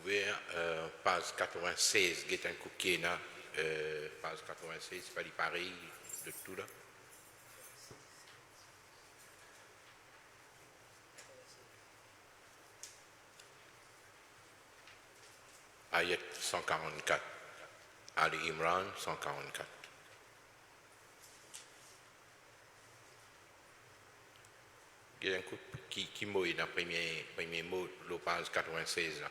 ouvert, page 96, Gaetan Koukena, page 96, c'est pas les pareils de tout là. Ayat 144. Ali Imran 144. Il y a un coup qui mouille dans le premier mot, le page 96 là.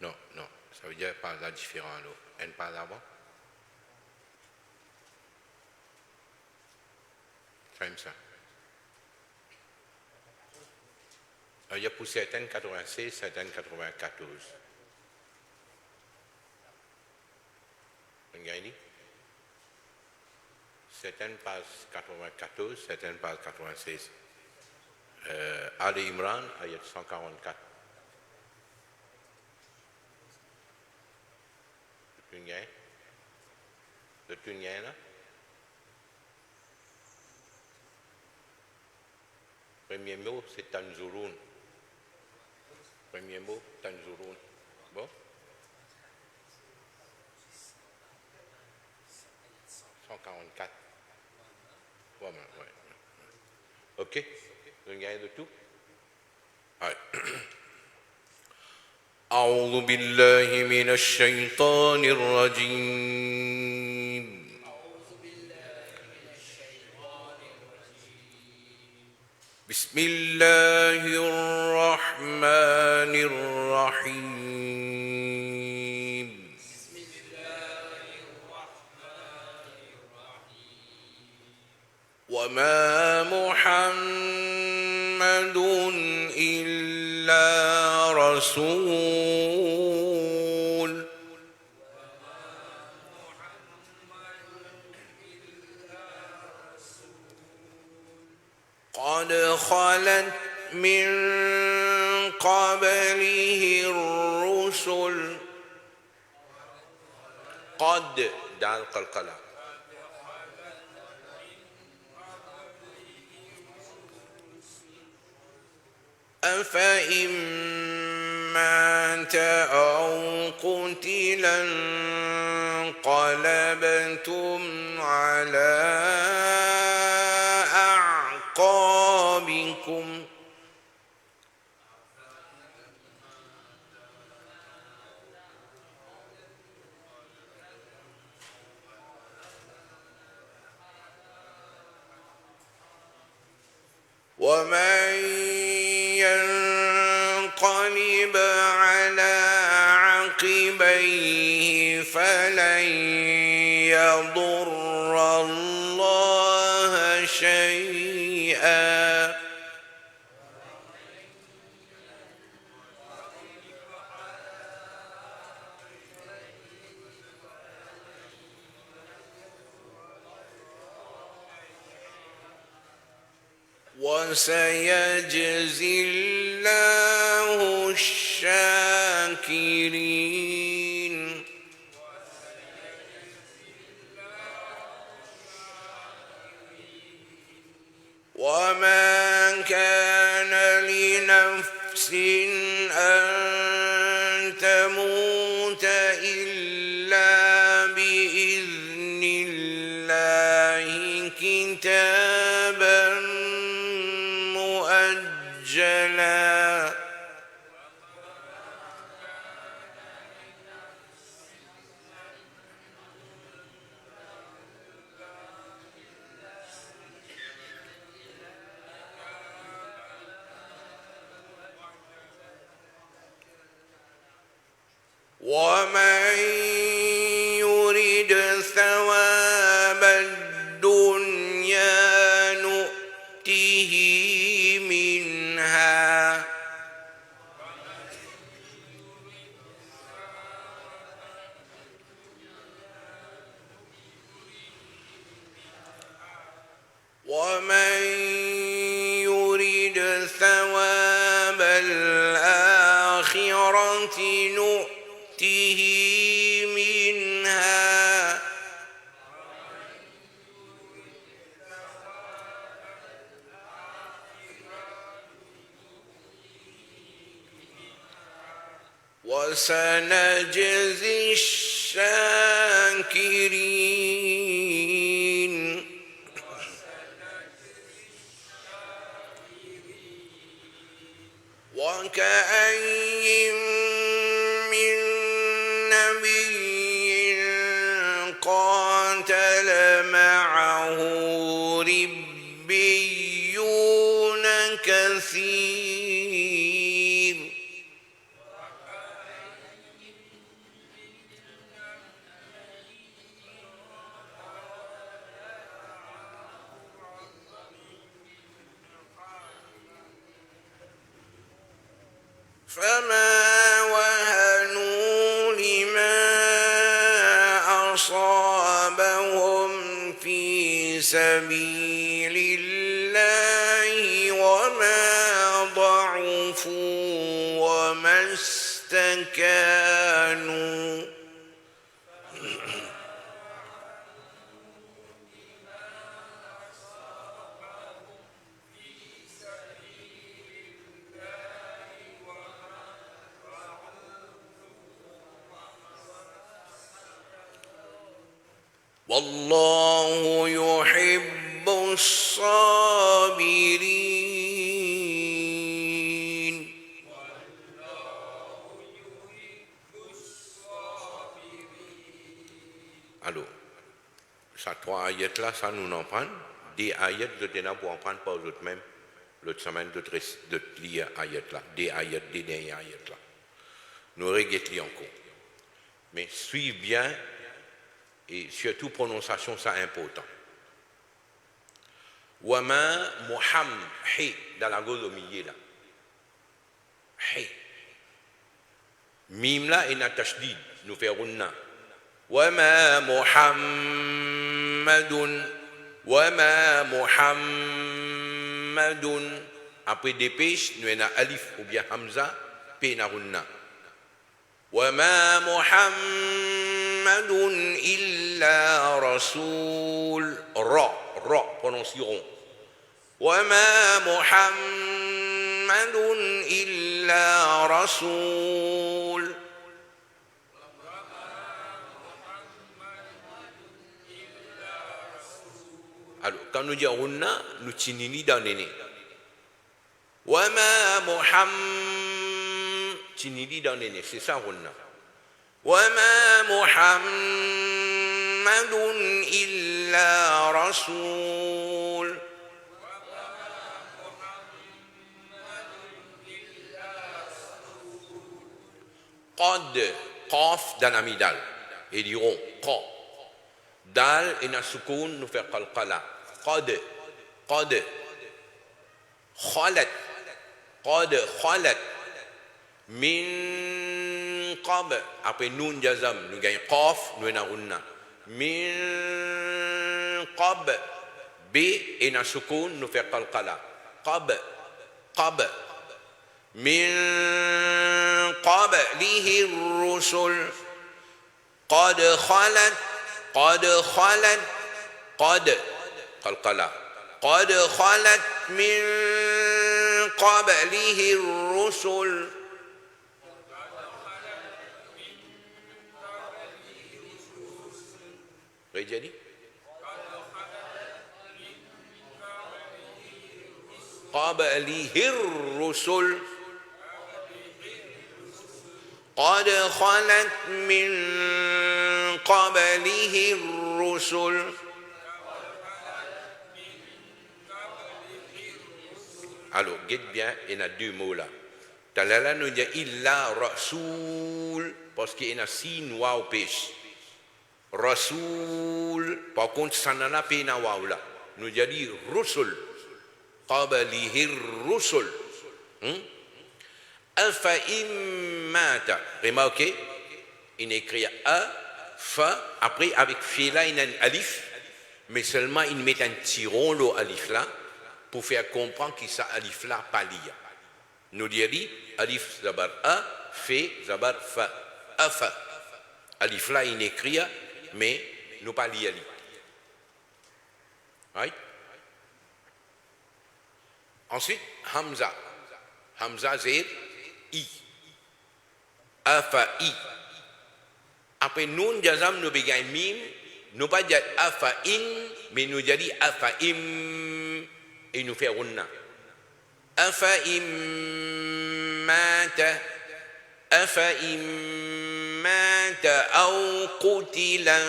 Non, non, ça veut dire pas là différent là. Elle pas là-bas. Comme ça. Il y a pour certaines 96, certaines 94. Vous voyez? Certaines pages 94, certaines pages 96. Ali Imran, ayat 144. Le tunien là. Premier mot, c'est Tanzurun. Premier mot, Tanzurun. Bon. 144. Ouais, ouais. OK. Vous avez de tout? Ouais. أعوذ بالله من الشيطان الرجيم بسم الله الرحمن الرحيم وما محمد إلا رسول قد خلت من قبله الرسل قد دال قلقلة أفإن مات أو قتلا انقلبتم على أعقابكم ومن ينقلب على عقبيه فلن يضر الله شيئا وسيجزي الله الشاكرين وما كان لنفس أن تموت إلا بإذن الله كتابا مؤجلا ومن يرد ثواب الدنيا نؤته منها ومن يرد ثواب الآخرة نؤته منها وسنجزي الشاكرين وكأين من نبي قاتل معه ربيون كثير فما وهنوا لما أصابهم في سبيل الله وما ضعفوا وما استكانوا والله يحب الصابرين. Alors, ces trois ayats-là, ça nous en prend. Des ayats de Téna pour en prendre pas aux autres même. L'autre semaine, de lire ayats-là. Des ayats, des derniers ayats-là. Nous regrettons encore. Mais suivez bien. Et surtout, prononciation, c'est important. Wama Muhammad, hi, dans la gauche au milieu là. Hi. Mim là, et na tashdid, nous faisons na. Wama Muhammadun, Wama Muhammadun. Après dépêche, nous avons alif ou bien hamza, pe na runna. وما محمد إلا رسول را prononceront وما محمد إلا رسول alors quand nous disons nous tinini dans les nez وما محمد tinini dans les nez, c'est ça runna. وما محمد إلا رسول قد قاف dans la midal et diront qa dal et na soukoun nous fait qalqala قد قد خلت قد خلت min qab après nun jazam nous gagnons qaf nous na runna min qab b et na sukun nous fait qalqala qab qab min qablihi ar-rusul qad khalat qad qalqala qad khalat min qablihi ar-rusul jadi qablihi ar-rusul qad khalat min qablihi ar-rusul alors guette bien il y a deux mots là talala nous dit illa rasul parce qu'il y a sin wa au pêche Rasul, par contre, ça n'en a pas là. Nous dit Rusul, qablihi Rusul. Alfa immata. Remarquez, il écrit a, fa, après avec fila, il y a un alif, mais seulement il met un tiron le alif là pour faire comprendre que ça alif là pas lié. Nous dit alif zabar a, fait zabar fa, afa. Alif là il écrit mais nous pas lié. Right? Ensuite, Hamza. Hamza, c'est I. Afa'i. Après nun jazam nous begain mim, nous pas dire afa'in, mais nous dit afa'im et nous faire runna. Afa'im mata, afa'im mata aw qutilan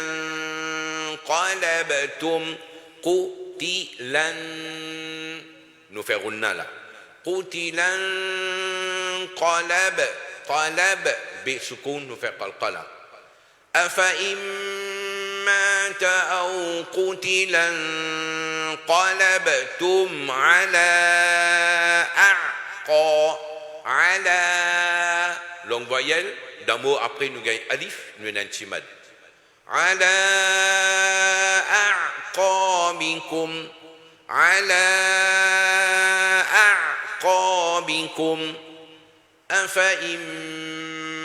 qalabtum qutilan. Nous faire runna là. Qutilan qalab, qalab bi sukun nous faire qalqala. أفإن مات أو قتلا انقلبتم على longue voyelle d'un mot après nous gagne alif nous gagne timad على أعقابكم أفإن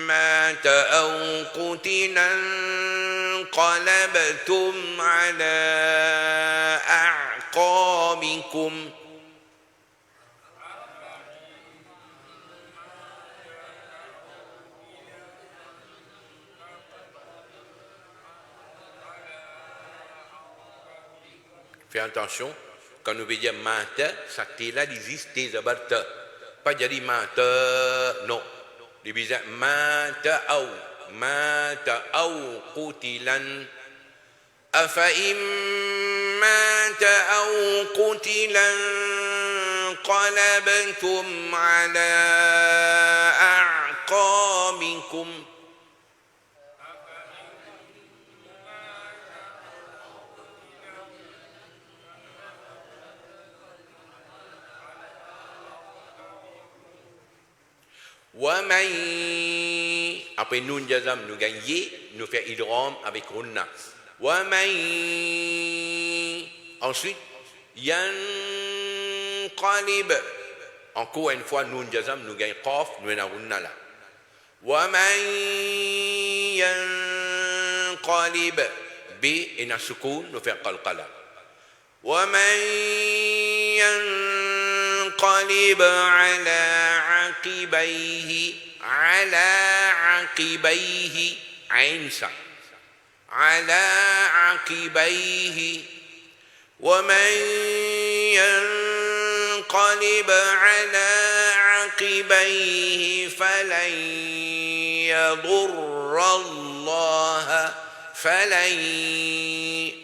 مات أو قتلا انقلبتم على أعقابكم Fais attention, quand nous veut dire mata, ça t'est là, existe des abarta. Pas dire mata, non. Il veut dire mata au qutilan. أفإن مات أو قتلا انقلبتم على أعقابكم ومن après nun jazam nous gagne nous fait idgham avec runna ومن ensuite yanqalib encore une fois nun jazam nous gagne qaf nous na runna là ومن yanqalib bi ina sukun nous fait qalqala ومن ينقلب على عقبيه عينسا على عقبيه ومن ينقلب على عقبيه فلن يضر الله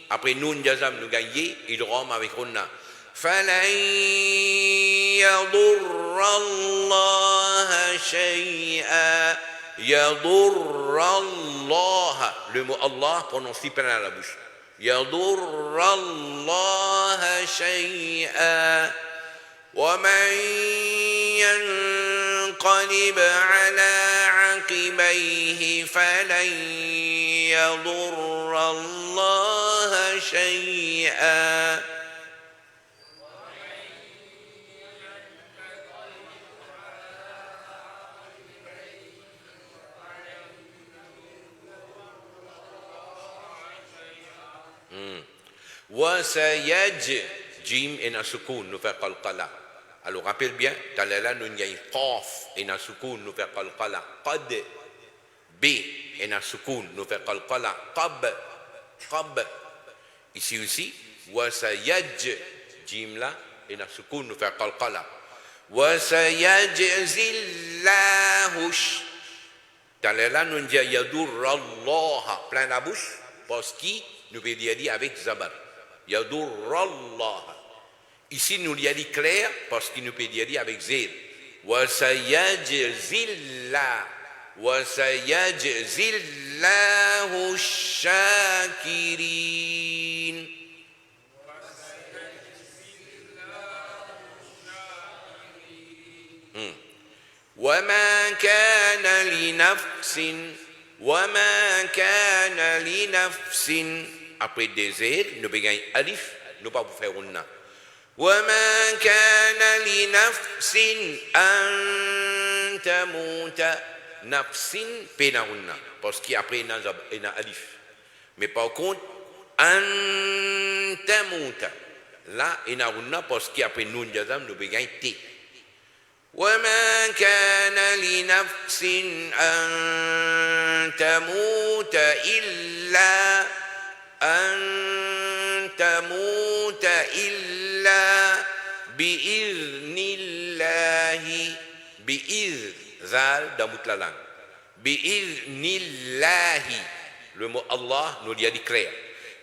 après nun jazam nous gagne idgham avec runna فلن يضر الله شيئا يضر الله le mot Allah prononcé plein à la bouche يضر الله شيئا ومن ينقلب على عقبيه فلن يضر الله شيئا وسيج جيم إن سكون nous fait qalqala alors rappelle bien dans là nous gagne qaf إن سكون nous fait qalqala qad b إن سكون nous fait qalqala qab ici aussi وسيج جيم là إن سكون nous fait qalqala وسيجزي الله dans là nous gagne yadur Allah plein la bouche parce qu'il nous veut dire avec zabar yadur Allah ici nous l'y a dit clair parce qu'il nous peut dire avec zir wa sayajzillahu shakirin وما كان لنفس après désir nous payons alif nous pas pour faire unna وما كان لنفس أن تموت نفس بين unna parce qu'après il y a alif mais par contre أن تموت là il y a unna parce qu'après nun jazam nous payons t وما كان لنفس أن تموت إلا بإذن الله بإذن ذال دموت la langue بإذن الله le mot Allah nous dit clair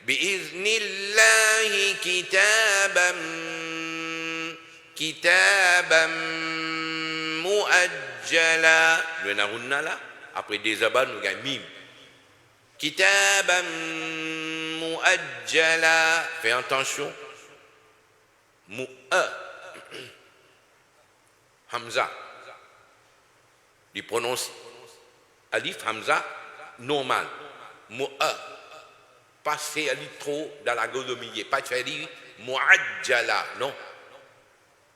بإذن الله كتابا مؤجلا le narunna là après des abats nous gagne mime كتابا مؤجلا fais attention Hamza il prononce alif Hamza normal pas faire trop dans la gorge au milieu pas faire dire muajjala non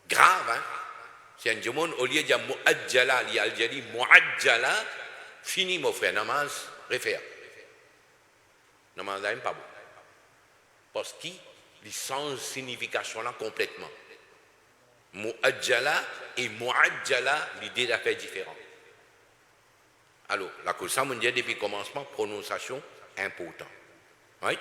grave hein c'est un jomon au lieu de dire muajjala il a dit muajjala fini mon frère namaz réfère namaz là pas bon parce qu'il change signification là complètement muajjala et muajjala l'idée d'affaire différente. Alors la cause ça mon dit depuis le commencement prononciation important right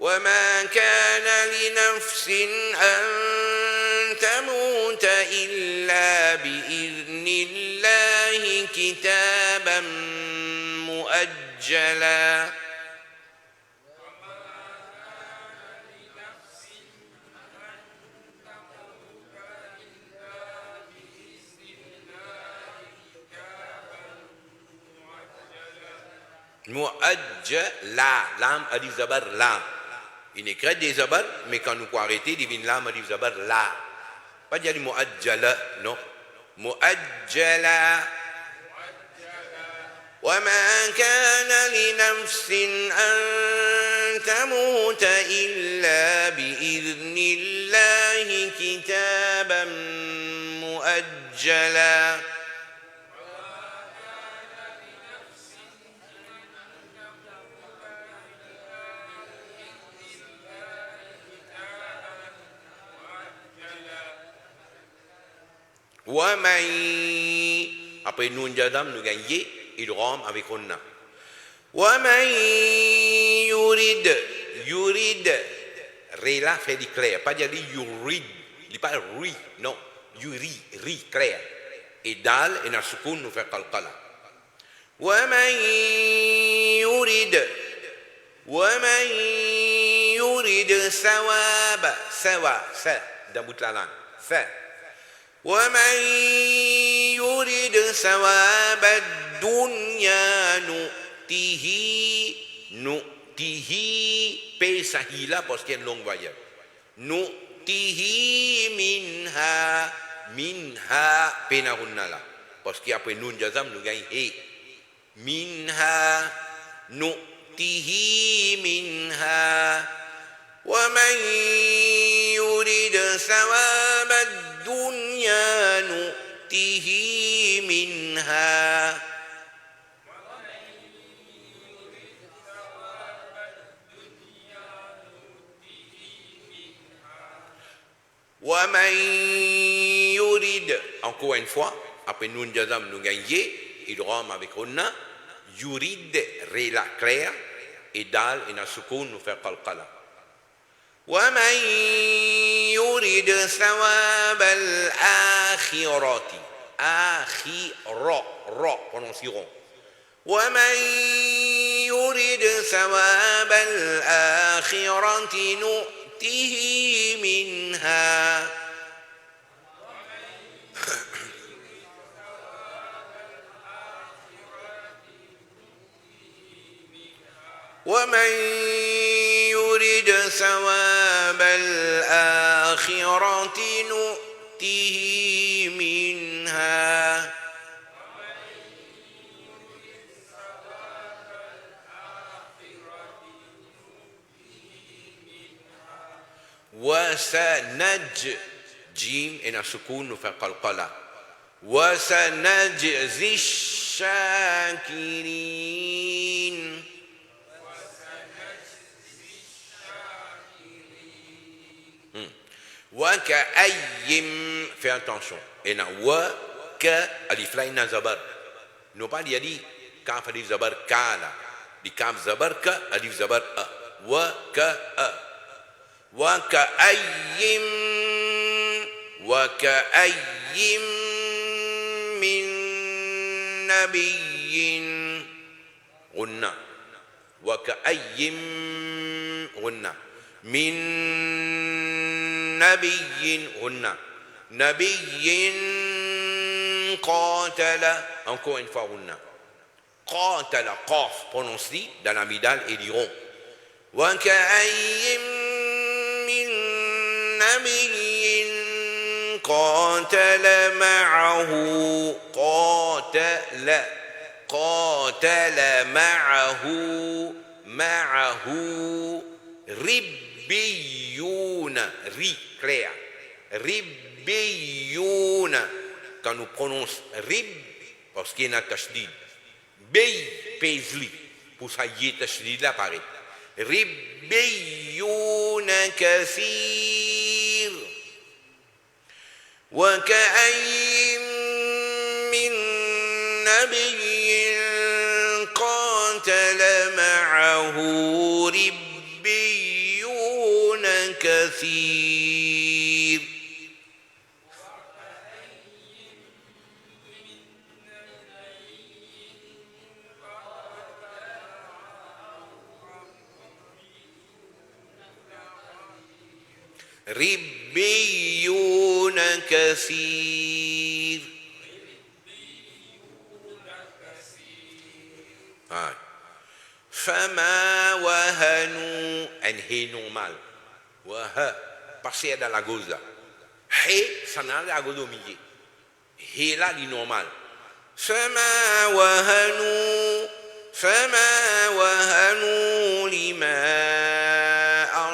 وما كان لنفس أن تموت إلا بإذن الله كتابا مؤجلا Mu'ajjala, l'âme a dit zabar la. Il écrit des zabar, mais quand nous pouvons arrêter, divine l'âme a dit zabar la. Pas dire mu'ajjala, non. Mu'ajjala. وما كان لنفس أن تموت إلا بإذن الله كتابا مؤجلا Après nous jadam nous gagnons il rom avec onna. ومن yurid rela fait du clair pas dire yurid il pas ri non ri clair et dal et na sukun nous fait qalqala. ومن yurid sawaba sa dans bout la langue sa ومن يريد ثواب الدنيا نؤته pesahila parce qu'il y a une longue voyage نؤته minha penahunnala parce qu'après nun jazam nous gagne minha نؤته minha ومن يريد ثواب الدنيا نؤته منها ومن يريد encore une fois après nous jazam nous gagner il rame avec onna yurid rela clair et dal et na sukun nous faire qalqala ومن يريد ثواب الآخرة prononceront ومن يريد ثواب الآخرة نؤته منها ومن يريد ثواب الآخرة نؤته منها وسنج جيم إن سكون فقلقلة وسنجزي الشاكرين وكأي fais attention et na wa ka alif la ina zabar Non pas, il y a dit, kaf alif zabar ka là. Di kaf zabar ka, alif zabar a. Wa ka a. Wa ka ayyim. Wa ka ayyim min nabiyyin. Gunna. Wa ka ayyim. Gunna. Min nabiyyin. Gunna. Nabiyyin. قاتل encore une fois on a قاتل قاف prononce dans la midal et diront وكأي من نبي قاتل معه قاتل معه ربيون ري clair ربيون quand nous prononçons rib, parce qu'il y a un tashdid, bey, pèse-li, pour ça y est tashdid là pareil. ربيون كثير وكأي من نبي قاتل معه ربيون كثير ربيون كثير فما وهنوا ان هي normal وه passer dans la gauche là he ça n'a la gauche au milieu he là dit normal فما وهنوا لما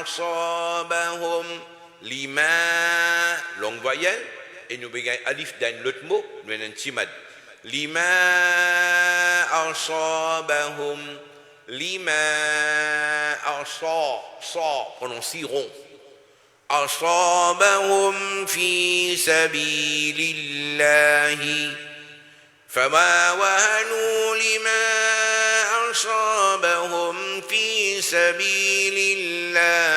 أصابهم lima longue voyelle et nous begay alif dans l'autre mot nous avons un timad lima asabahum lima prononceront asabahum fi sabilillahi fama wahanu lima أصابهم في سبيل الله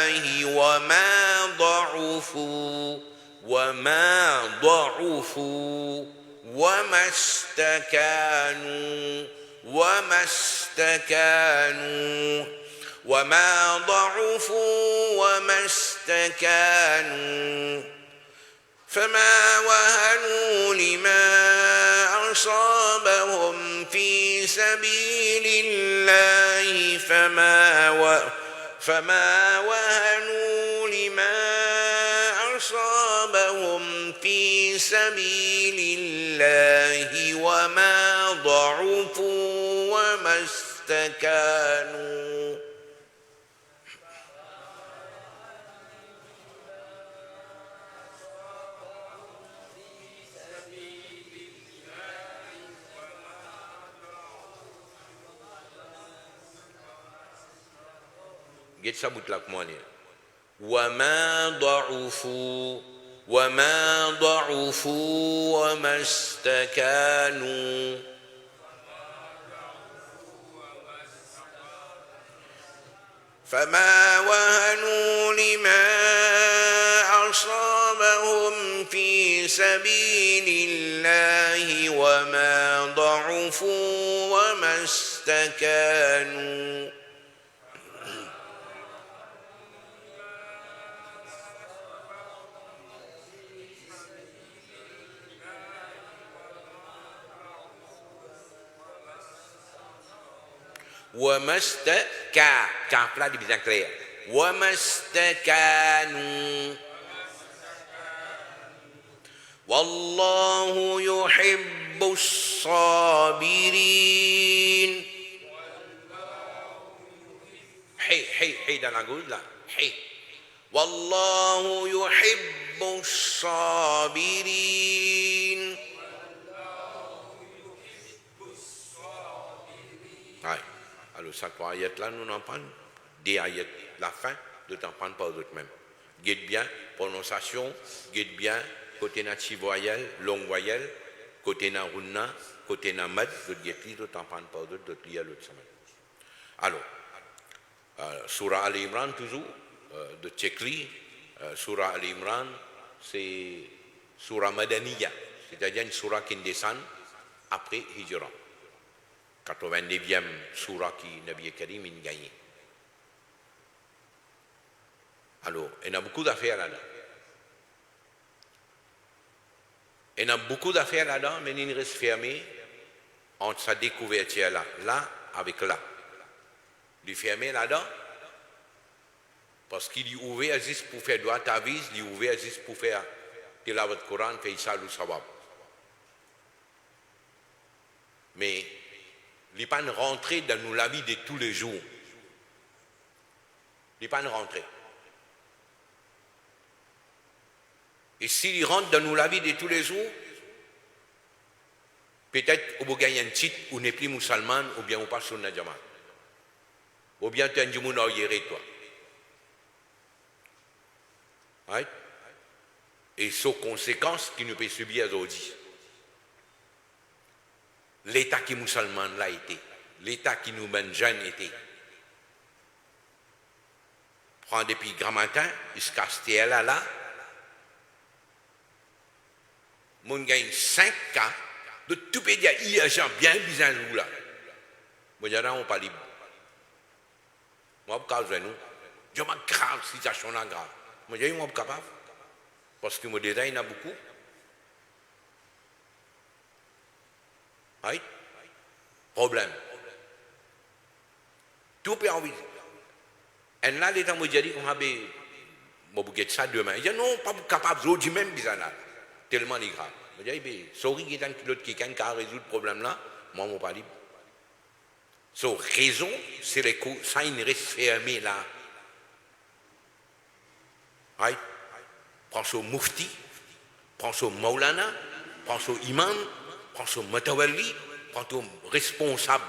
وما ضعفوا وما استكانوا فما وهنوا لما أصابهم في سبيل الله فما وهنوا لما أصابهم في سبيل الله وما ضعفوا وما استكانوا Get sabut lak mo ni. Wa ma da'ufu wa mastakanu. فما وهنوا لما أصابهم في سبيل الله وما ضعفوا وما استكانوا وما استكانوا كاف là bien clair وما استكانوا والله يحب الصابرين حي dans la gauche là حي والله يحب الصابرين alors ça pour ayat là nous n'en parlons des ayats la fin de t'en prendre par d'autres même guette bien prononciation guette bien côté natif voyelle longue voyelle côté na Runna, côté na Mad, d'autres guetti, d'autres en prennent pas d'autres liés à l'autre semaine. Alors, Surah Al-Imran toujours, de Tchekli, Surah Al-Imran, c'est Surah Madaniya, c'est-à-dire une Surah qui descend après Hijra. 89e Surah qui Nabi Karim a gagné. Alors, il y a beaucoup d'affaires là-dedans. Il y a beaucoup d'affaires là-dedans, mais il reste fermé entre sa découverte là avec là. Il est fermé là-dedans, parce qu'il est ouvert juste pour faire droit à vis, il est ouvert juste pour faire Tilawat Coran, faire Issa ou Sawab. Mais il n'est pas rentré dans la vie de tous les jours. Il n'est pas rentré. Et s'il rentre dans la vie de tous les jours, peut-être on va gagner un titre, ou n'est plus musulman, ou bien on passe sur le Jamaat. Ou bien tu es un djimoun à toi. Right? Et sans conséquences qui nous peut subir aujourd'hui. L'état qui musulman l'a été, l'état qui nous mène jeune était. Prends depuis grand matin, jusqu'à ce là, mon gagne 5 cas, de tout pays, il y a des gens bien bizarres là. Moi, je ne suis pas libre. Moi, je suis nous. Je suis grave, situation là grave. Moi, je suis capable. Parce que mon détail, il y en a beaucoup. Right? Problème. Tout peut envie. Et là, les gens m'ont dit qu'on avait ça demain. Ils disent non, pas capable, aujourd'hui même, bizarre. Tellement il est grave. Je dis, sorry, il y a l'autre qui a résoudre le problème là, moi, je ne suis pas libre. So, raison, c'est les coups, ça, il reste fermé là. Right? Prends son mufti, prends son maulana, prends son imam, prends son matawali, prends son responsable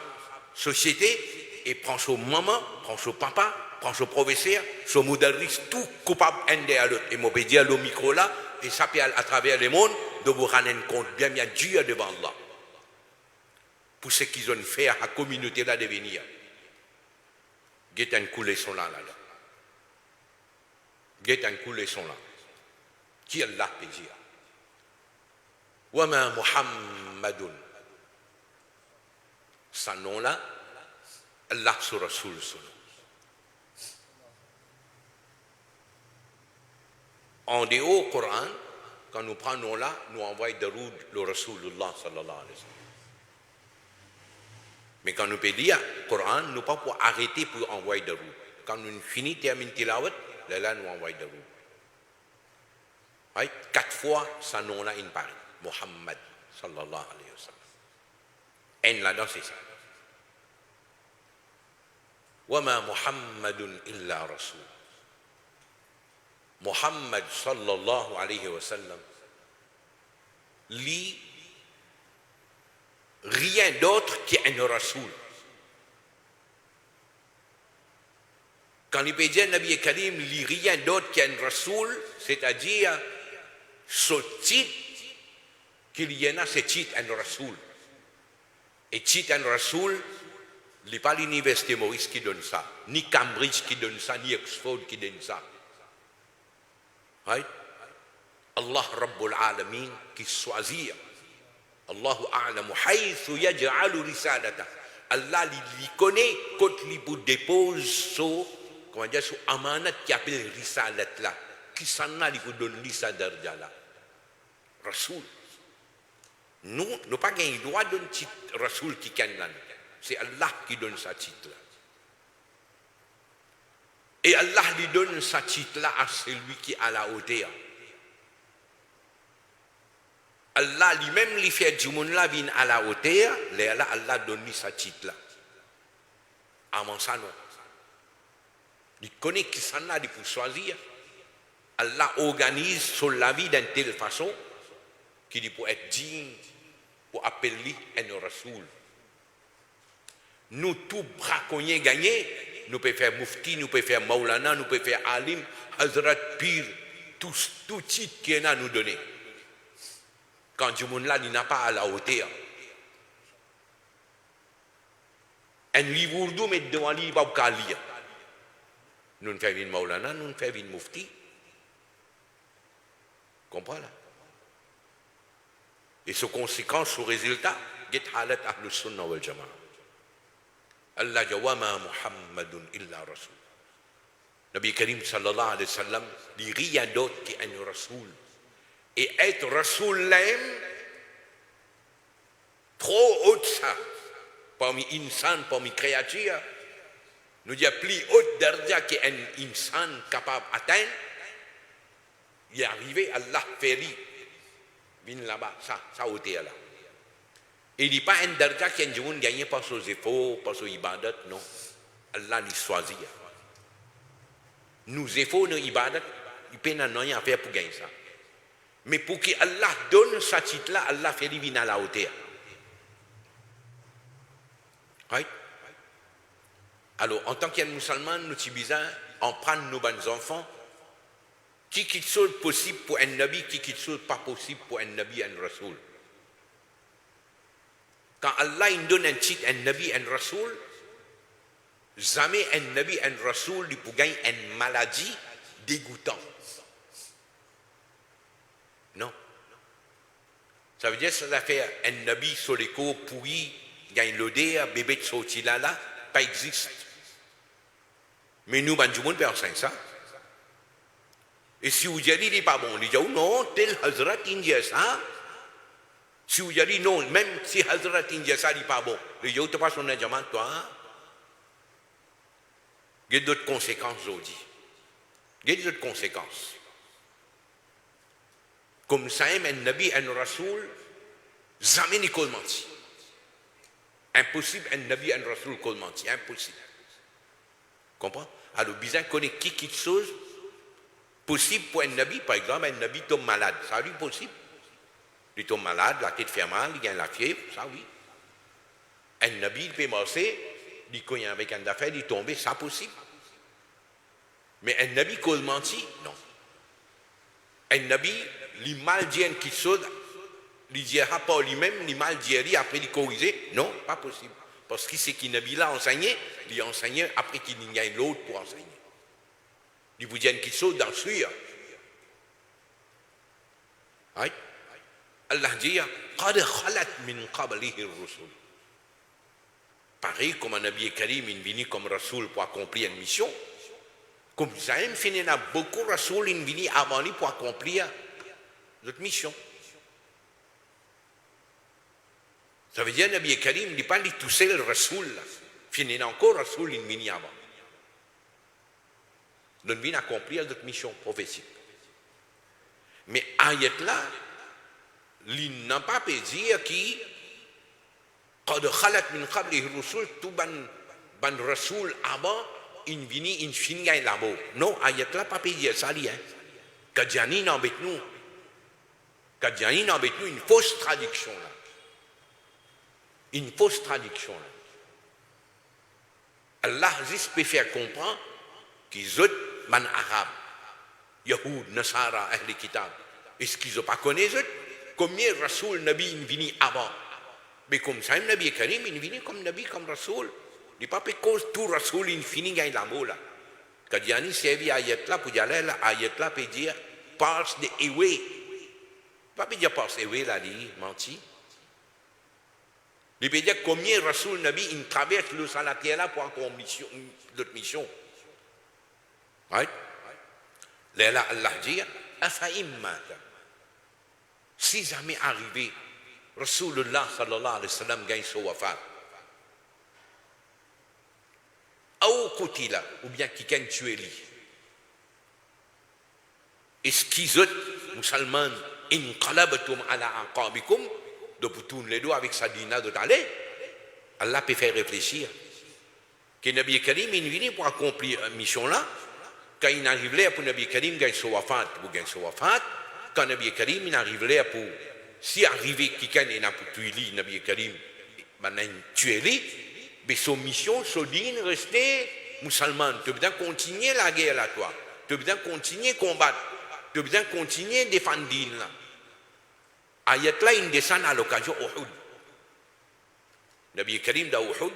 société, et prends son maman, prends son papa, prends son professeur, son modèle, tout coupable un à l'autre. Et moi, je dire le micro là, et ça peut à travers le monde, de vous rendre compte bien Dieu devant Allah. Pour ce qu'ils ont fait à la communauté là de venir. Il y a un coup de son là. Il y a un coup de son là. Qui est là peut dire? Wama Muhammadun. Ce nom là, Allah sur Rasul son nom. En dehors du Coran, quand nous prenons là, nous envoyons de route le Rasulullah sallallahu alayhi wa sallam. Mais quand nous pédons le Coran, nous ne pouvons pas arrêter pour envoyer de route. Quand nous finissons, terminons tilawat, là, nous envoyons de route. Right? 4 fois, ce nom-là, il parle. Muhammad sallallahu alayhi wa sallam. Et là-dedans, c'est ça. Wama Muhammadun illa Rasul. Muhammad sallallahu alayhi wa sallam lit rien d'autre qu'un Rasoul. Quand il peut dire Nabi Karim lit rien d'autre qu'un Rasoul, c'est-à-dire ce titre qu'il y en a, c'est titre un Rasoul. Et titre un Rasoul, ce n'est pas l'université Maurice qui donne ça, ni Cambridge qui donne ça, ni Oxford qui donne ça. Right? Allah Rabbul Alamin qui choisit. Allahu a'lamu haythu yaj'alu risalata. Allah li connaît quand il vous dépose sur comment dire sur amanat qui appelle risalat là. Qui s'en a li vous donne lisa darja là. Rasoul. Nous n'avons pas gagné le droit de donner titre Rasoul qui kennan. C'est Allah qui donne sa titre là. Et Allah lui donne sa titre là à celui qui est à la hauteur. Allah lui-même lui fait du monde là vient à la hauteur, là Allah donne sa titre là. Avant ça non. Il connaît qui s'en a pour choisir. Allah organise sur la vie d'une telle façon qu'il peut être digne pour appeler un Rasoul. Nous tous braconniers gagnés, nous pouvons faire Mufti, nous pouvons faire Maulana, nous pouvons faire Alim, Hazrat Pir, tout titre qu'il y en a à nous donner. Quand du monde là, il n'a pas à la hauteur. Un livre ourdou, mais devant lui, il va pas lire. Nous ne faisons pas Maulana, nous ne faisons pas Mufti. Comprends là? Et ce conséquence, ce résultat, c'est halat ahlus sunnah wal jama'a. Allah jawama Muhammadun illa rasul. Nabi Karim sallallahu alayhi wa sallam dit rien d'autre qu'un rasoul. Et être rasoul l'aime, trop haut de ça, parmi insan, parmi créatures, nous dit plus haute darja qu'un insan capable d'atteindre, il est arrivé, Allah fait lui, vient là-bas, ça hauteur là. Il dit pas un darja qui est un gagné par ses efforts, par ses ibadat, non. Allah nous choisit. Nous efforts, nos ibadat, il peut n'en rien faire pour gagner ça. Mais pour que Allah donne ce titre-là, Allah fait lui venir à la hauteur. Right? Alors, en tant qu'un musulman, nous sommes besoin en prendre nos bons enfants, qui est chose possible pour un nabi, qui est chose pas possible pour un nabi, un rasoul. Quand Allah il donne un titre, un nabi, un rasoul, jamais un nabi, un rasoul, il peut gagner une maladie dégoûtante. Non. Ça veut dire que ça va faire un nabi sur les cours pourris, gagne l'odeur, bébé de sorti là, pas existe. Mais nous, ben, du monde peut enseigner ça. Et si vous dites, il n'est pas bon, il dit, non, tel Hazrat, il dit ça. Si vous dites, non, même si Hazrat, il dit ça, il n'est pas bon. Il dit, tu n'as pas son diamant, toi. Il y a d'autres conséquences, aujourd'hui. Il y a d'autres conséquences. Comme ça, un nabi, un rasoul, jamais ne peut mentir. Impossible, un nabi, un rasoul peut mentir. Impossible. Comprends? Alors, bizarre connaît qui chose possible pour un nabi, par exemple, un nabi tombe malade. Ça, lui, possible. Il tombe malade, la tête fait mal, il gagne la fièvre, ça, oui. Un nabi, il peut marcher, il cogne avec un affaire, il tombe, ça, possible. Mais un nabi peut mentir? Non. Un nabi, il mal dit qui chose, il dira pas lui-même, il mal dit après il corriger. Non, pas possible. Parce que c'est qui nabi l'a enseigné, il a enseigné après qu'il y a l'autre pour enseigner. Il vous dit une chose dans le suivre. Oui. Allah dit, قَدْ خَلَتْ مِنْ قَبْلِهِ الرُّسُلُ. Pareil comme un nabi karim, il vient comme rasoul pour accomplir une mission. Comme ça, il y a beaucoup de rasoul qui viennent avant lui pour accomplir notre mission. Ça veut dire que Nabi Karim ne dit pas tout seul le rasoul. Il y a encore rasoul qui viennent avant. Nous venons accomplir notre mission prophétique. Mais ayat là, il n'a pas pu dire qui قد خلت من قبله الرسل tout ban rasoul avant il vini in finga labo. Non, ayat là pas pu dire ça li hein. Kadjani n'embête nous. Kadjani n'embête nous une fausse traduction là. Une fausse traduction là. Allah juste peut faire comprendre qu'ils ont man arabe, Yahoud, Nasara, Ahl Kitab. Est-ce qu'ils n'ont pas connu eux? Combien de Rasoul Nabi est venu avant? Mais comme ça, le Nabi Karim est venu comme Nabi, comme Rasoul. Il n'est pas parce que tout Rasoul est fini dans l'amour là. Quand il y a une série ayat là, pour y aller là, ayat là peut dire passe de Ewe. Pas peut dire passe Ewe là, il menti. Il peut dire combien de Rasoul Nabi il traverse le salatier là pour accomplir notre mission. Right? Là, Allah dit, si jamais arrivé, Rasulullah sallallahu alayhi wa sallam gagne son wafat, ou bien quelqu'un tué lui. Est-ce qu'ils ont, musulmans, inqalabatum ala aqabikum, de vous tourner les doigts avec sa dina de t'aller, Allah peut faire réfléchir. Que Nabi Karim est venu pour accomplir une mission là. Quand il arrive là pour Nabi Karim gagne son wafat, pour gagner son wafat, quand Nabi Karim il arrive là pour, si arrivé quelqu'un et n'a pas tué lui, Nabi Karim, ben tué lui, mais son mission, son digne, rester musulman. Tu veux bien continuer la guerre là, toi. Tu veux bien continuer combattre. Tu veux bien continuer défendre digne là. Ayat là une descend à l'occasion Uhud. Nabi Karim da Uhud,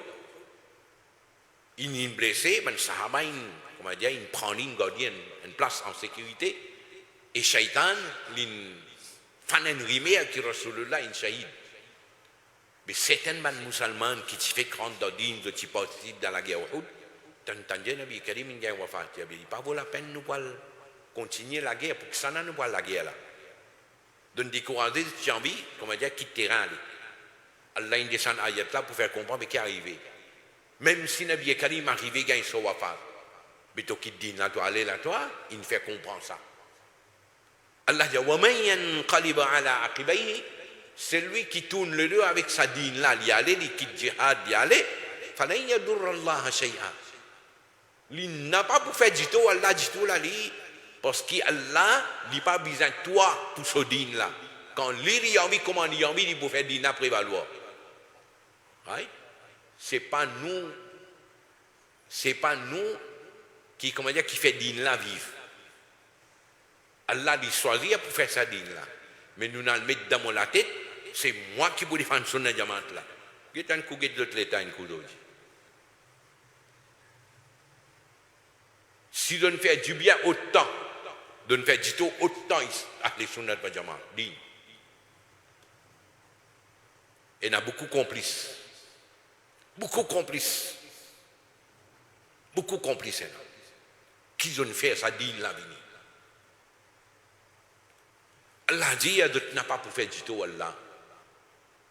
il est blessé, ben Sahaba, comment dire, il prend une gardienne, une place en sécurité, et Shaitan, il fait un rimé qui Rasulullah, il shahid. Mais certains musulmans qui se fait grande d'ordine, qui participent dans la guerre Uhud, t'entendez Nabi Karim, il dit, il dit, pas vaut la peine nous continuer la guerre, pour que ça ne voit la guerre là. Donc décourager, j'ai envie, comment dire, quitter le terrain. Allah il descend ayat là pour faire comprendre ce qui est arrivé. Même si Nabi Karim arrivé, il y a un wafat. Mais toi qui dis là, toi, allez là, toi, il fait comprendre ça. Allah dit, وَمَنْ يَنْقَلِبَ عَلَىٰ عَقِبَيْهِ, c'est lui qui tourne le dos avec sa dîne là, il y allait, il quitte djihad, il y allait, فَلَنْ يَدُرَّ اللَّهَ شَيْئًا. Il n'a pas pour faire du tout, Allah dit tout là, parce qu'Allah n'a pas besoin de toi pour ce dîne là. Quand lui a envie, comment il a envie, il peut faire dîne à prévaloir. Right? C'est pas nous qui, comment dire, qui fait dîne là vivre. Allah dit choisir pour faire sa dîne là. Mais nous allons le mettre dans la tête, c'est moi qui peux défendre son diamant là. Il y a un coup de l'autre l'état, un coup d'autre. Si on fait du bien autant, on fait du tout autant, les sunnat de diamant, digne. Et il y a beaucoup de complices. Beaucoup de complices. Beaucoup de complices. Qui ont fait ça digne la vie. Allah dit, tu n'as pas pour faire du tout, Allah.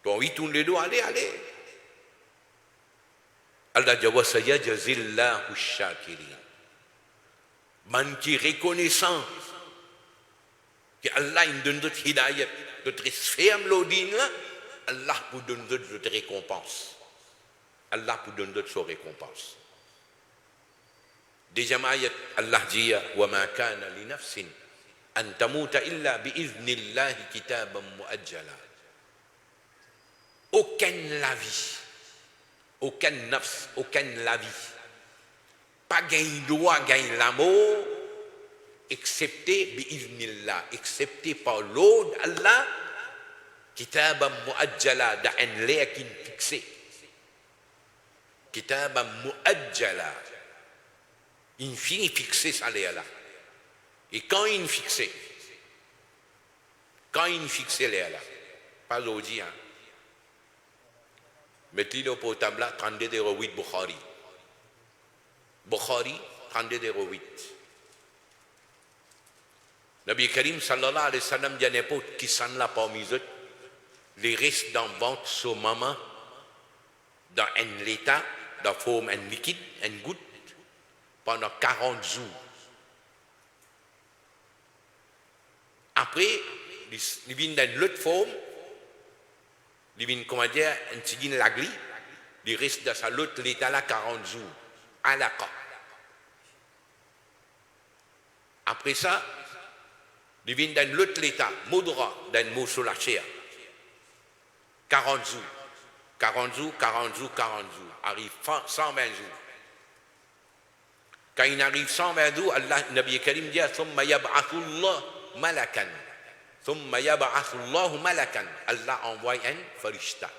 Donc, il tourne les dos, allez. Allah dit, wa sayajzillahu shakirin. Man qui est reconnaissant que Allah il donne notre hidayat, notre ferme l'odine là, Allah vous donne notre récompense. Allah vous donne notre récompense. Deuxième ayat, Allah dit, wa ma kana li nafsin an tamuta illa bi idhnillahi kitaban muajjala. Aucun la vie, aucun nafs, aucun la vie, pas gain droit, gain l'amour, excepté bi-idhnillah, excepté par l'ordre d'Allah, kitaban muajjala, d'un l'air qui est fixé. Kitaban muajjala, il finit fixé ça l'air-là. Et quand il est fixé, l'air-là, pas aujourd'hui, hein. Mettez-le au portable là, 3208 Bukhari. Bukhari, 3208. Nabi Karim sallallahu alayhi wa sallam dit n'importe qui s'en l'a parmi eux, les risques d'en vente ce moment dans un état, dans forme un liquide, une goutte, pendant 40 jours. Après, il vient dans l'autre forme, il vient, comment dire, un petit lagli, il reste dans sa l'autre l'état là 40 jours, à la cas. Après ça, il vient dans l'autre état, modra, dans le mot sur la chair. 40 jours. 40 jours, 40 jours, 40 jours. Arrive 120 jours. Quand il arrive 120 jours, Allah, Nabi Karim dit, ثم يبعث الله ملكا. ثم يبعث الله ملكا. Allah envoie un farishta.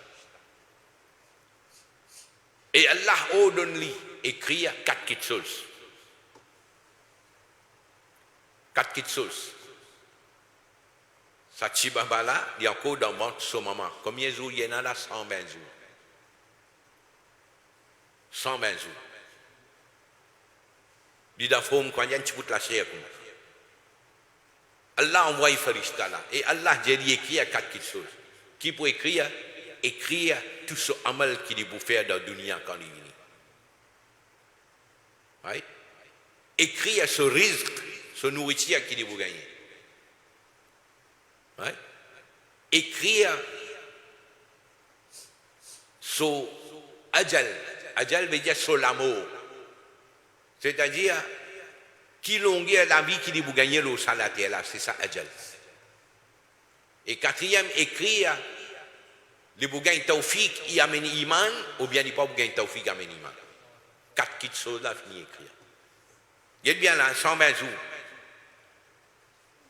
Et Allah ordonne-lui écrire 4 petites choses. 4 petites choses. Ça tibabala, il y a encore dans le monde ce moment. Combien de jours il y en a là? 120 jours. 120 jours. Il y a quand il y a un petit bout de la chair. Allah envoie Farishta là. Et Allah dit écrire 4 petites choses. Qui peut écrire? Écrire tout ce amal qu'il peut faire dans la dunya quand il vient. Right? Écrire ce risque, ce nourriture qu'il peut gagner. Right? Écrire sur ajal. Ajal veut dire sur l'amour. C'est-à-dire, qui longueur la vie qu'il peut gagner le salaire là, c'est ça ajal. Et quatrième, écrire, il peut gagner tawfiq, il amène iman, ou bien il peut pas gagner tawfiq, il amène iman. 4 petites choses là, fini écrire. Il est bien là, 120 jours.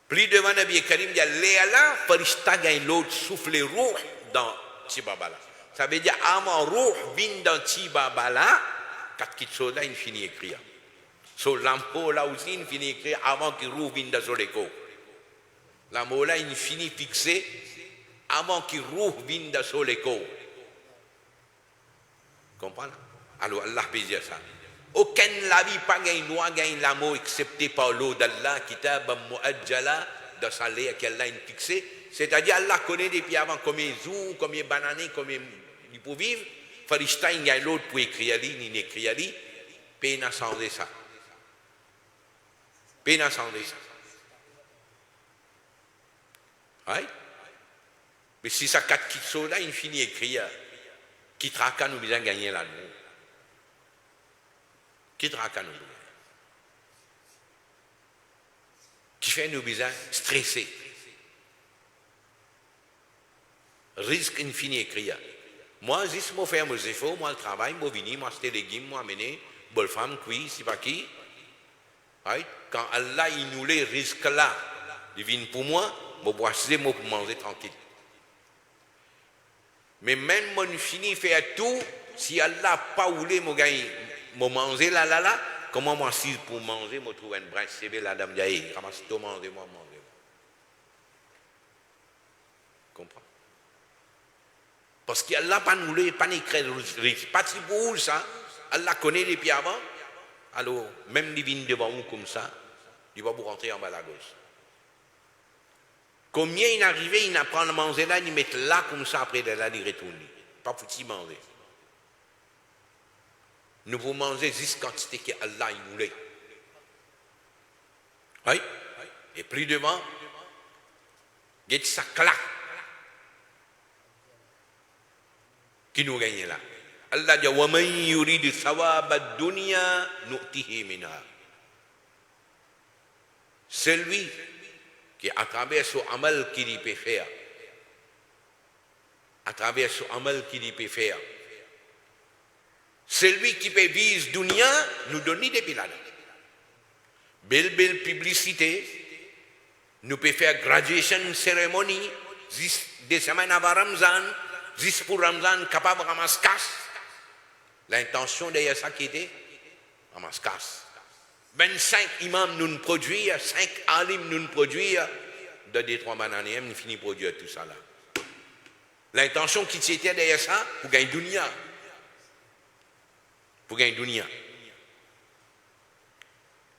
Plus devant Nabi Karim, il y a Léala, Farishta gagne l'autre souffle roux dans Tibabala. Ça veut dire, avant roux vient dans Tibabala, quatre petites choses là, il finit écrire. Sur l'ampo là aussi, il finit écrire avant que roux vienne dans Soleco. L'ampo là, il finit fixé avant que roux vienne dans Soleco. Comprenez? Alors Allah peut dire ça. Aucun lavi pas gagne loi gagne l'amour excepté par l'eau d'Allah kitab muajjala dans sa loi qu'Allah a fixé, c'est-à-dire Allah connaît depuis avant combien jours, combien bananes, combien il peut vivre, Farishta il gagne l'autre pour écrire ali ni écrire ali, peine à changer ça. Peine à changer ça. Oui? Mais si ça quatre qui sont là, il finit écrire qui traque nous bien gagner là nous. Qui traque nous, qui fait nous bizarre stressés, risque infini écrire. Moi, juste moi faire mes efforts, moi le travail, moi venir, moi acheter des légumes, moi amener, bonne femme, cuit, si pas qui. Right? Quand Allah il nous les risques là, il vient pour moi, moi boire moi pour manger tranquille. Mais même moi fini faire tout, si Allah pas voulu moi gagner. Moi manger là, comment moi si pour manger, moi trouve une branche CB la dame dit, ramasse tout manger, moi manger. Comprends? Parce qu'Allah pas nous pas écrit pas si pour ça, Allah connaît depuis avant. Alors même les vignes devant nous comme ça, il va vous rentrer en bas à gauche. Combien il arrive, il apprend à manger là, il met là comme ça après là, il retourne. Pas foutu manger. Nous pouvons manger juste quantité que Allah il voulait. Oui. Et plus devant, il y a ça claque qui nous gagne là. Allah dit wa man yurid thawab ad-dunya nu'tihi minha. Celui qui à travers son amal qu'il peut faire, à travers son amal qu'il peut faire. Celui qui peut viser dunya, nous donne des pilades. Belle publicité, nous pouvons faire graduation cérémonie, des semaines avant Ramzan, juste pour Ramzan, capable de ramasser casse. L'intention derrière ça qui était, ramasser casse. 25 imams nous produisent, 5 alim nous produisent, de 2-3 bananes, nous finissons de produire tout ça là. L'intention qui était derrière ça, pour gagner dunya. Pour gagner dunya.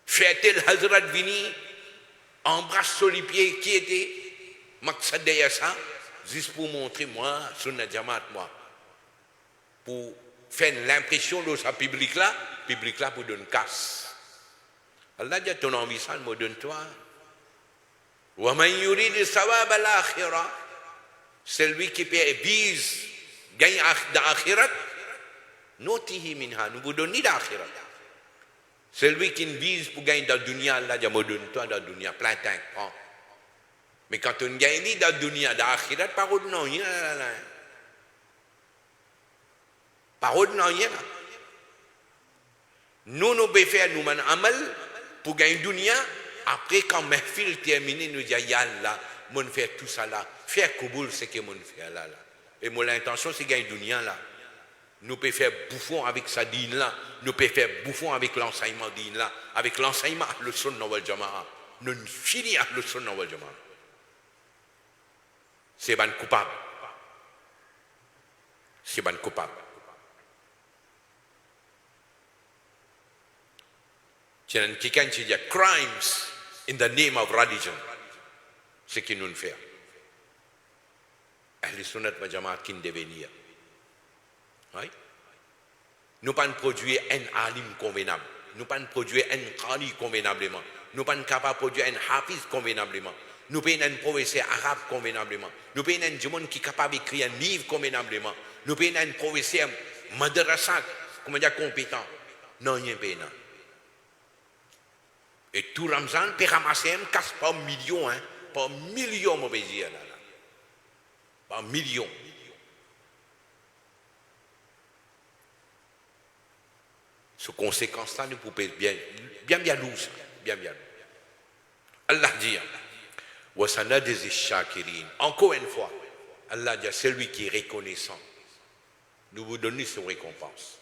Fait-il Hazrat Vini, embrasse sur les pieds qui était, maksad derrière ça, juste pour montrer moi, Sunna Jamaat, moi, pour faire l'impression de sa public là pour donner casse. Allah dit ton envie ça, me donne toi. Wa man yurid sawab al-akhirah, celui qui vise gagne d'akhirat, notihi minha, nous vous donnons d'akhirat. Celui qui vise pour gagner dans le dunya, Allah dit me donne toi dans le dunya, plein temps, prends. Mais quand on gagne dans le dunya, dans l'akhirat, parole non, rien là. Parole non, rien là. Nous pouvons faire nous un amal pour gagner dunya. Après, quand mes fils terminent, nous disons, Yallah, mon faire tout ça là. Faire Kouboul, c'est que mon faire là. Et mon intention, c'est gagner dunya là. Nous pouvons faire bouffon avec sa dîne là. Nous pouvons faire bouffon avec l'enseignement dîne là. Avec l'enseignement le Sunnah wal Jama'a. Nous finissons le Sunnah wal Jama'a. C'est ban coupable. C'est ban coupable. Tiens, quelqu'un qui dit crimes in the name of religion. C'est ce que nous faisons. Ahl Sunnat wa Jamaat qui nous devenir. Oui? Nous pas produire un alim convenable. Nous pas produire un qali convenablement. Nous pas capable de produire un hafiz convenablement. Nous pas un professeur arabe convenablement. Nous pas un monde qui est capable d'écrire un livre convenablement. Nous pas un professeur madrasa, comment dire, compétent. Non, il n'y a pas. Et tout Ramzan, peut ramasser un casse par millions, hein, par millions, mauvais dire là. Par millions. Ce conséquence-là, nous pouvons bien lourd, bien lourd. Allah dit, Wa sanajzi shakirin. Encore une fois, Allah dit, celui qui est reconnaissant, nous vous donnons son récompense.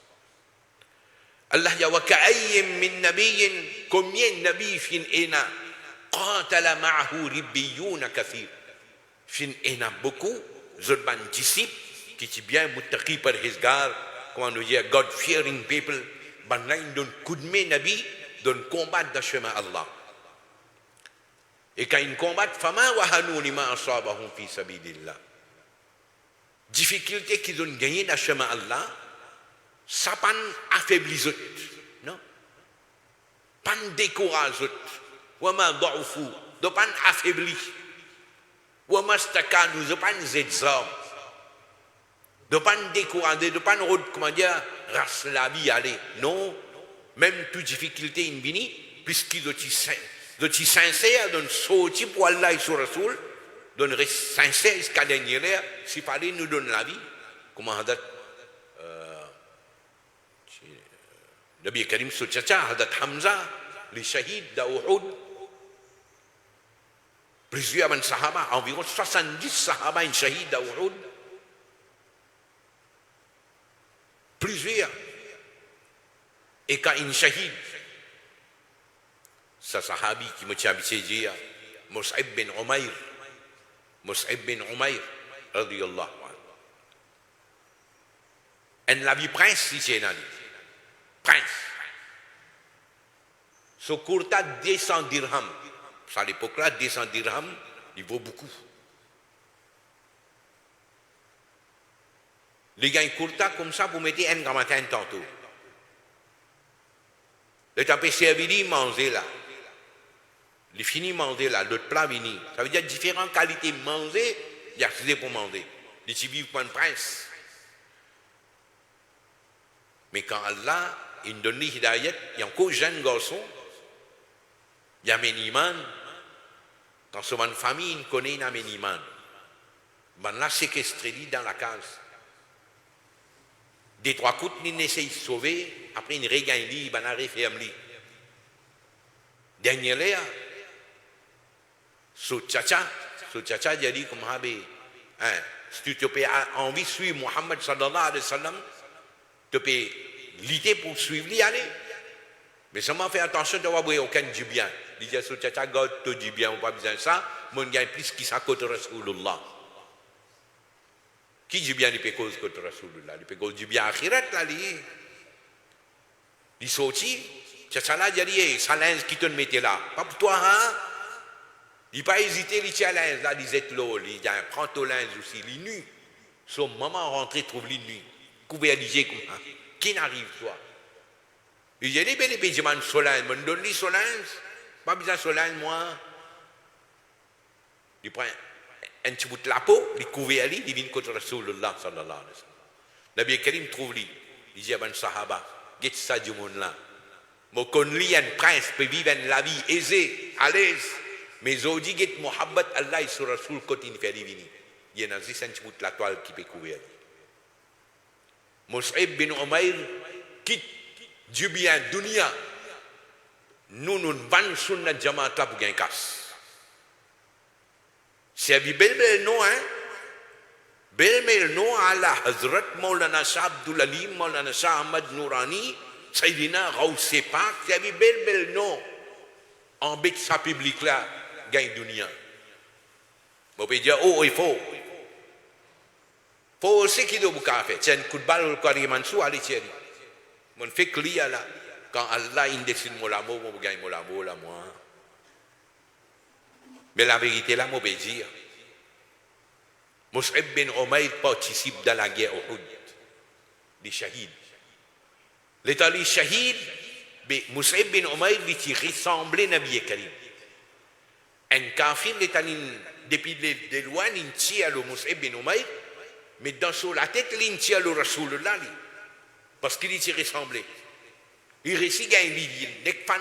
Allah dit, wa ka'ayyim min nabiyyin, combien de nabis fin ena, qatala ma'ahu ribbiyuna kathir. Fin ena beaucoup, zodban disciples, qui sont bien muttaqi parhezgar, comment nous dire, God-fearing people, ban là, ils donnent coup de main nabi, donnent combattre dans le chemin Allah. Et quand ils combattent, fama wahanu lima asabahum fi sabilillah. Difficulté qu'ils ont gagné dans le chemin Allah, ça pas affaiblit eux, non? Pas décourage eux. Wa ma da'ufu, de pas affaibli. Wa ma stakanu, de pas zedzam. De pas décourager, de pas comment dire, race la vie aller. Non, même toute difficulté in vini, puisqu'ils ont été sincères, donc sorti pour Allah et sur Rasoul, donc sincères jusqu'à dernier heure, si fallait nous donne la vie. Comment hadat Nabi Karim Soutchacha, hadat Hamza, les shahids d'Uhud, plusieurs sahaba, environ 70 sahaba in shahid d'Uhud. Plusieurs. Et quand une shahid, ce sahabi qui me tient à dire, Mus'ab bin Umayr, radiyallahu anhu. En la vie prince, si c'est un prince. Ce courta 200 dirhams. À l'époque-là, 200 dirhams, il vaut beaucoup. Les gars, courta comme ça, vous mettez un gamatin tantôt. Le tapé servi, manger là. Les fini manger là, l'autre plat vini. Ça veut dire différentes qualités de manger, il y a accès pour manger. Les civils pour un prince. Mais quand Allah, il donne l'hidayat, il y a encore jeune garçon, il y a un iman. Quand c'est une famille, il connaît un iman. Ben là, séquestré dans la case. Des trois coups, il essaie de sauver, après il regagne, il va referme. Dernière, Soutchacha, il a dit comme si tu peux envie de suivre Muhammad sallallahu alayhi wa sallam, tu peux lutter pour suivre lui, allez. Mais seulement faire attention de n'avoir aucun du bien. Il dit Soutchacha, God te dit bien, on n'a pas besoin de ça, mon gars plus qui s'accote Rasulullah. Qui dit bien, il peut cause contre Rasulullah, il peut cause du bien akhirat là, il sortit, c'est ça là, il a dit, ça linge qui te mettait là, pas pour toi, hein? Il n'a pas hésité, il tient linge là, il disait l'eau, il dit, prends ton linge aussi, il est nu. Son maman rentré, trouve lui nu, couvert l'IG comme ça. Qui n'arrive, toi? Il dit, ben, il dit, man, solange, me donne-lui son linge, pas besoin de son linge, moi. Il prend un petit bout de la peau, il couvre à lui, il vient contre Rasulullah sallallahu alayhi wa sallam. Nabi Karim trouve lui, il dit à Ben Sahaba, get ça du monde là. Mon connu, un prince peut vivre la vie aisée, à l'aise, mais aujourd'hui, get Muhammad Allah et sur Rasul quand il fait divini. Il y a un petit bout de la toile qui peut couvrir. Mus'ab bin Umayr quitte du bien, dunia. Nous nous vendons sur notre jamaata pour gagner casse. C'est un bel nom, hein? Bel nom à la Hazrat Maulana Shah Abdul Alim, Maulana Shah Ahmad Nourani, Sayyidina Raoul Sepak, c'est un bel nom. En bête sa public là, gagne dunia. On peut dire, oh, il faut. Faut aussi qu'il doit bouca faire. C'est un coup de balle au Karimansou, allez, tiens. Mon fait que là, quand Allah il décide mon amour, mon gagne mon amour là, moi. Mais la vérité là, je vais dire, Mus'ab bin Umayr participe dans la guerre Uhud, les shahids. L'état des shahids, Mus'ab bin Umayr qui ressemblait à Nabi Karim. Un kafir, depuis de loin, il tire le Mus'ab bin Umayr, mais dans la tête, il tire le Rasulullah, parce qu'il y ressemblait. Il récite un livre,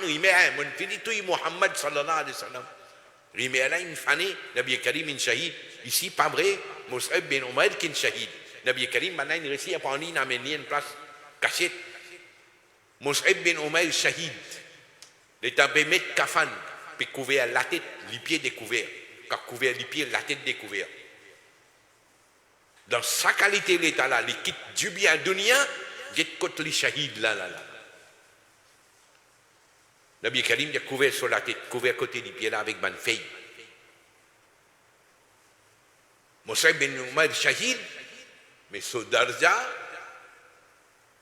il met un, il dit tout Muhammad sallallahu alayhi wa sallam. Il met là une fanée, Nabi Karim est shahid. Ici, pas vrai, Mus'ab bin Umayr qui est shahid. Nabi Karim, maintenant, il réussit à prendre une place cachée. Mus'ab bin Umayr shahid. Il est en mettre kafan, puis couvert la tête, les pieds découverts. qui a couvert les pieds, la tête découverte. Dans sa qualité l'état là, il quitte du bien à dunya, il est contre les shahids là. Nabi Karim il a couvert sur la tête, couvert côté des pieds là avec ban feuille. Moussa ben Oumar shahid, mais ce darja,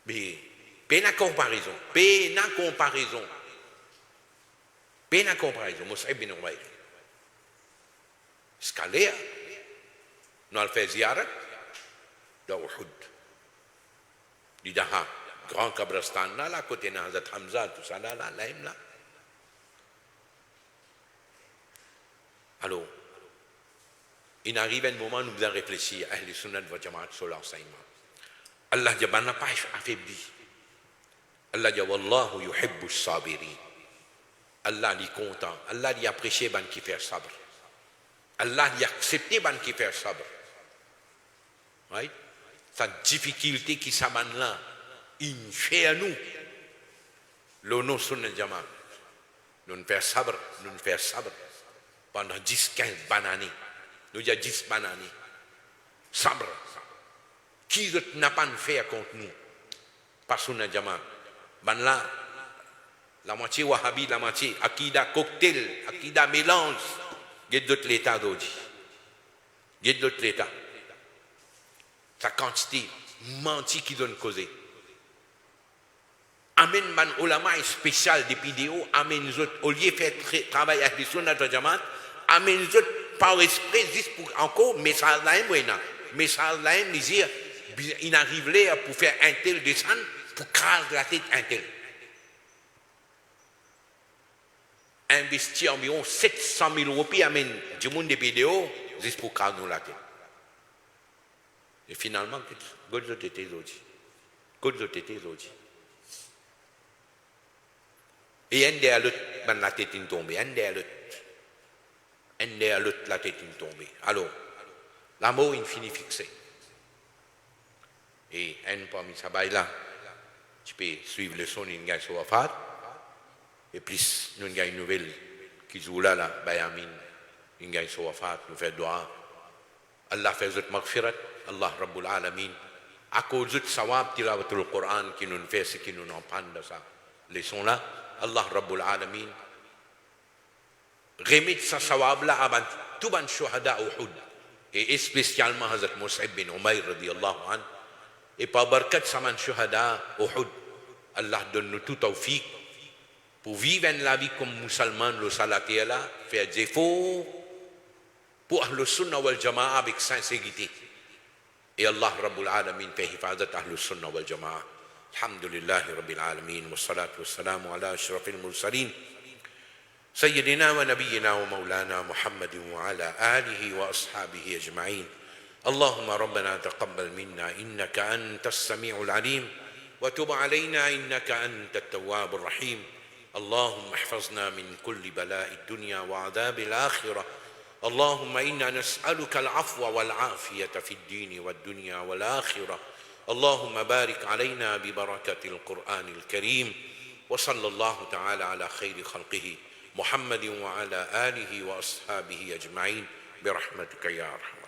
mais peine à comparaison, Moussa ben Oumar. Scalé, nous allons faire ziyarat dans Uhud. Il y a un grand Kabristan là, côté de Hazrat Hamza, tout ça là, là. Alors, il arrive un moment où nous devons réfléchir à les sunnat de Jamaat sur l'enseignement. Allah dit, n'a pas affaibli. Allah dit, Wallahu yuhibbu sabirin. Allah dit content. Allah dit apprécié ban qui fait sabre. Allah dit accepté ban qui fait sabre. Right? Sa difficulté qui s'amène là, il fait à nous. L'honneur sunnat de Jamaat. Nous faire sabre. Pendant 10-15 bananes. Nous avons 10 bananes. Sabre. Qui n'a pas fait contre nous? Pas Sunna Jamaat. Ben là, la moitié Wahhabi, la moitié Akida cocktail, Akida mélange. Il y a d'autres l'État d'aujourd'hui. Sa quantité, menti qui donne causé. Amen man ulama spécial des vidéos, amen nous au lieu de faire travail avec les Sunna Jamaat, amen nous par esprit, juste pour encore, mais ça l'a dire, il arrive là pour faire un tel descendre, pour craser la tête un tel. Investir environ 700 000 roupies, amène du monde des vidéos, juste pour craser la tête. Et finalement, God a été aujourd'hui. Et un des l'autre, la tête est tombée, la tête est tombée. Alors, l'amour est fini fixé. Et un parmi ça là, tu peux suivre le son d'une gagne sur Wafat. Et puis, nous avons une nouvelle qui joue là, Bayamin, une gagne sur Wafat, nous fait doigt. Allah fait zut maghfirat, Allah Rabbul Alamin. À cause de sawab tilawatul Coran qui nous fait ce qui nous en parle de ça. Les sons là, Allah Rabbul Alamin. Remet sa sawab là avant tout ban shuhada Uhud. Et spécialement Hazrat Moussa bin Umayr radiyallahu anhu. Et par barkat saman shuhada Uhud, Allah donne nous tout tawfiq pour vivre la vie comme musulman, le salati là, faire des efforts pour Ahlus Sunnah wal Jama'a avec sincérité. Et Allah Rabbul Alamin fait hifazat Ahlus Sunnah wal Jama'a. Alhamdulillahi Rabbil Alamin, wa salatu wa salamu ala ashrafil mursalin. سيدنا ونبينا ومولانا محمد وعلى آله وأصحابه أجمعين. اللهم ربنا تقبل منا إنك أنت السميع العليم وتب علينا إنك أنت التواب الرحيم. اللهم احفظنا من كل بلاء الدنيا وعذاب الآخرة. اللهم إنا نسألك العفو والعافية في الدين والدنيا والآخرة. اللهم بارك علينا ببركة القرآن الكريم وصلى الله تعالى على خير خلقه محمد وعلى آله وأصحابه أجمعين برحمتك يا أرحم